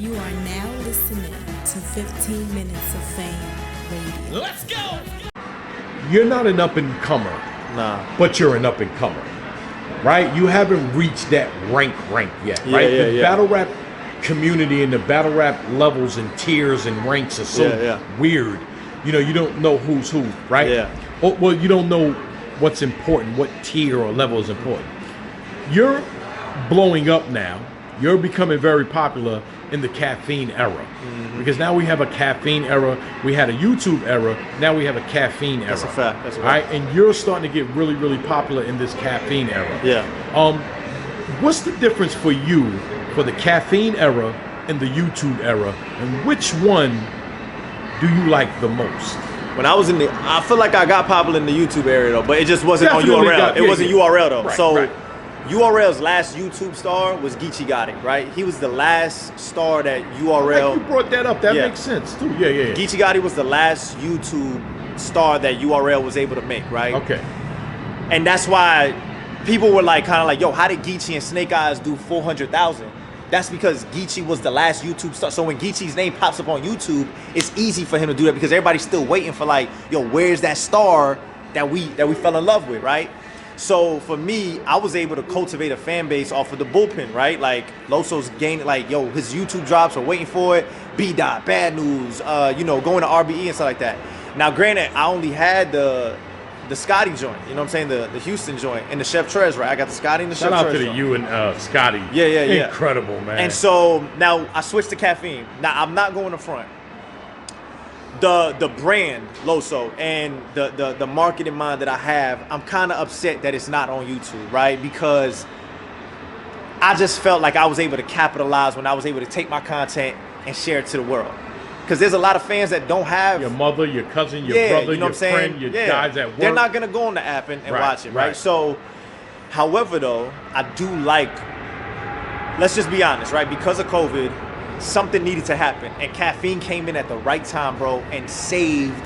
You are now listening to 15 Minutes of Fame Radio. Let's go! You're not an up-and-comer. Nah. But you're an up-and-comer, right? You haven't reached that rank yet, right? The battle rap community and the battle rap levels and tiers and ranks are so weird. You know, you don't know who's who, right? Yeah. Well, you don't know what's important, what tier or level is important. You're blowing up now. You're becoming very popular in the Caffeine era. Because now we have a Caffeine era. We had a YouTube era. Now we have a Caffeine era. That's a fact. That's a fact. Right? And you're starting to get really, really popular in this Caffeine era. Yeah. What's the difference for you for the Caffeine era and the YouTube era? And which one do you like the most? When I was I feel like I got popular in the YouTube area though, but it just wasn't Definitely on URL. It wasn't URL though. Right, so right. URL's last YouTube star was Geechee Gotti, right? He was the last star that URL. You brought that up. That makes sense too. Yeah. Geechee Gotti was the last YouTube star that URL was able to make, right? Okay. And that's why people were like, kind of like, yo, how did Geechee and Snake Eyes do 400,000? That's because Geechee was the last YouTube star. So when Geechee's name pops up on YouTube, it's easy for him to do that because everybody's still waiting for like, yo, where's that star that we fell in love with, right? So for me, I was able to cultivate a fan base off of the bullpen, right? Like Loso's gaining, like, yo, his YouTube drops are waiting for it. B-Dot, Bad News, going to RBE and stuff like that. Now, granted, I only had the Scotty joint, you know what I'm saying? The Houston joint and the Chef Trez, right? I got the Scotty and the Chef Trez. Shout out to joint. you and Scotty. Yeah. Incredible, man. And so now I switched to Caffeine. Now I'm not going to front. The brand Loso and the market in mind that I have, I'm kind of upset that it's not on YouTube, right? Because I just felt like I was able to capitalize when I was able to take my content and share it to the world. Because there's a lot of fans that don't have your mother, your cousin, your brother, you know your friend, your guys at work. They're not gonna go on the app and watch it, right? So, however, though, I do like. Let's just be honest, right? Because of COVID, something needed to happen, and Caffeine came in at the right time, bro, and saved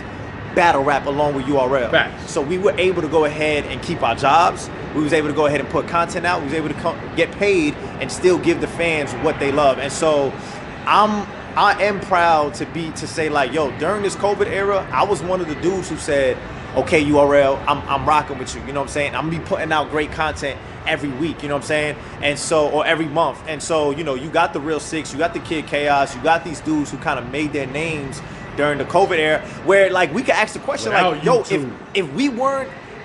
battle rap along with URL. Facts. So we were able to go ahead and keep our jobs. We was able to go ahead and put content out. We was able to get paid and still give the fans what they love. And so I am proud to say like, yo, during this COVID era, I was one of the dudes who said, okay, URL, I'm rocking with you. You know what I'm saying? I'm gonna be putting out great content every week, you know what I'm saying? And so, or every month. And so, you got the Real Six, you got the Kid Chaos, you got these dudes who kind of made their names during the COVID era, where like we could ask the question like, yo,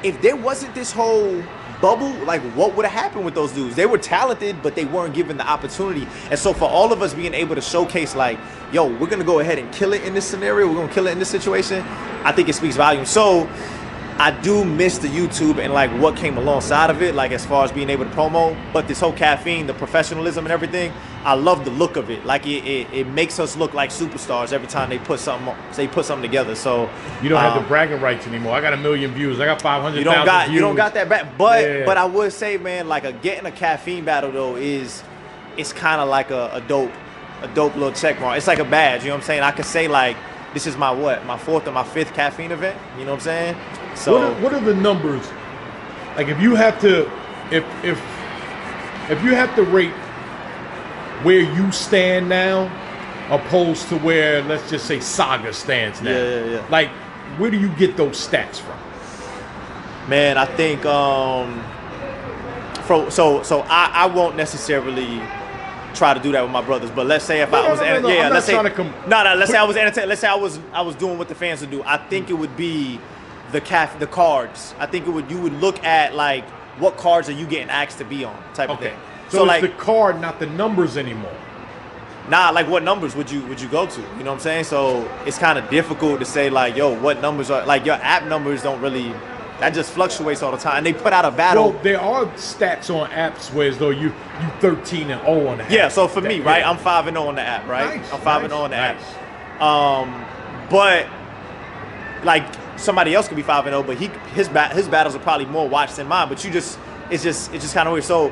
if there wasn't this whole bubble, like what would have happened with those dudes? They were talented, but they weren't given the opportunity. And so for all of us being able to showcase like, yo, we're gonna go ahead and kill it in this scenario, we're gonna kill it in this situation, I think it speaks volumes. So I do miss the YouTube and like what came alongside of it, like as far as being able to promo, but this whole Caffeine, the professionalism and everything, I love the look of it. Like it makes us look like superstars every time they put something together. So you don't have the bragging rights anymore. I got 1 million views. I got 500,000 views. You don't got that back. But I would say, man, like getting a Caffeine battle though it's kind of like a dope little check mark. It's like a badge. You know what I'm saying? I could say like, this is my fourth or my fifth Caffeine event. You know what I'm saying? So what are the numbers? Like if you have to rate where you stand now, opposed to where let's just say Saga stands now. Yeah. Like where do you get those stats from? Man, I think I won't necessarily try to do that with my brothers, but let's say if I was let's say I was entertaining, let's say I was doing what the fans would do. I think it would be the cards. I think you would look at like what cards are you getting asked to be on type of thing. So it's like the card, not the numbers anymore. Nah, like what numbers would you go to? You know what I'm saying? So it's kind of difficult to say like, yo, what numbers are like your app numbers don't really. That just fluctuates all the time. And they put out a battle. Well, there are stats on apps where as though you 13 and 0 on the app. Yeah, so for me, right, I'm 5 and 0 on the app, right? Nice, I'm 5 and 0 on the nice. app. But like somebody else could be 5 and 0, but his battles are probably more watched than mine. But it's just kind of weird. So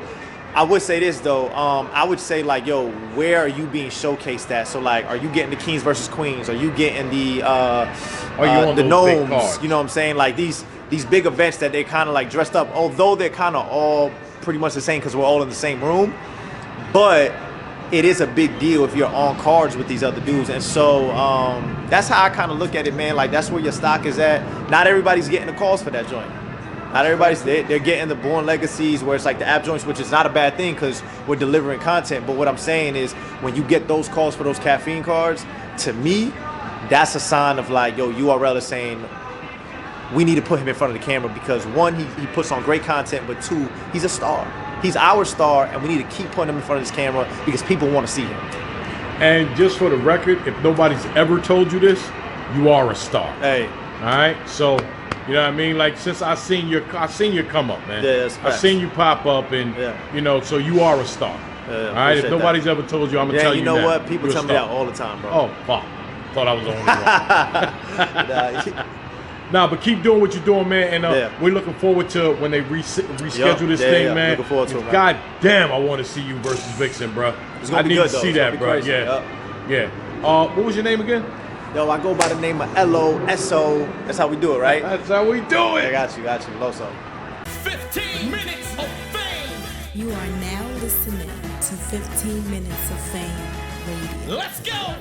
I would say this though. I would say like, yo, where are you being showcased at? So like, are you getting the Kings versus Queens? Are you getting the Gnomes? You know what I'm saying? Like these big events that they kind of like dressed up, although they're kind of all pretty much the same because we're all in the same room. But it is a big deal if you're on cards with these other dudes. And so that's how I kind of look at it, man. Like, that's where your stock is at. Not everybody's getting the calls for that joint. Not everybody's, they're getting the Born Legacies where it's like the app joints, which is not a bad thing because we're delivering content. But what I'm saying is when you get those calls for those caffeine cards, to me, that's a sign of like, yo, URL is saying we need to put him in front of the camera because one, he puts on great content, but two, he's a star. He's our star, and we need to keep putting him in front of this camera because people want to see him. And just for the record, if nobody's ever told you this, you are a star. Hey. All right? So, you know what I mean? Like, since I seen you come up, man. Yeah, that's I facts. seen you pop up, and, you know, so you are a star. All right? If nobody's ever told you, I'm going to tell you know that. what? People You're tell a me star. that all the time, bro. Oh, fuck. Thought I was the only one. Nah, but keep doing what you're doing, man. And we're looking forward to when they reschedule this thing, man. Looking forward to it, man. God damn, I want to see you versus Vixen, bro. It's gonna I be need good, to though. see It's gonna that, be bro. crazy. Yeah. What was your name again? Yo, I go by the name of Loso. That's how we do it, right? That's how we do it. I got you. Loso. 15 minutes of fame. You are now listening to 15 Minutes of Fame Radio. Let's go.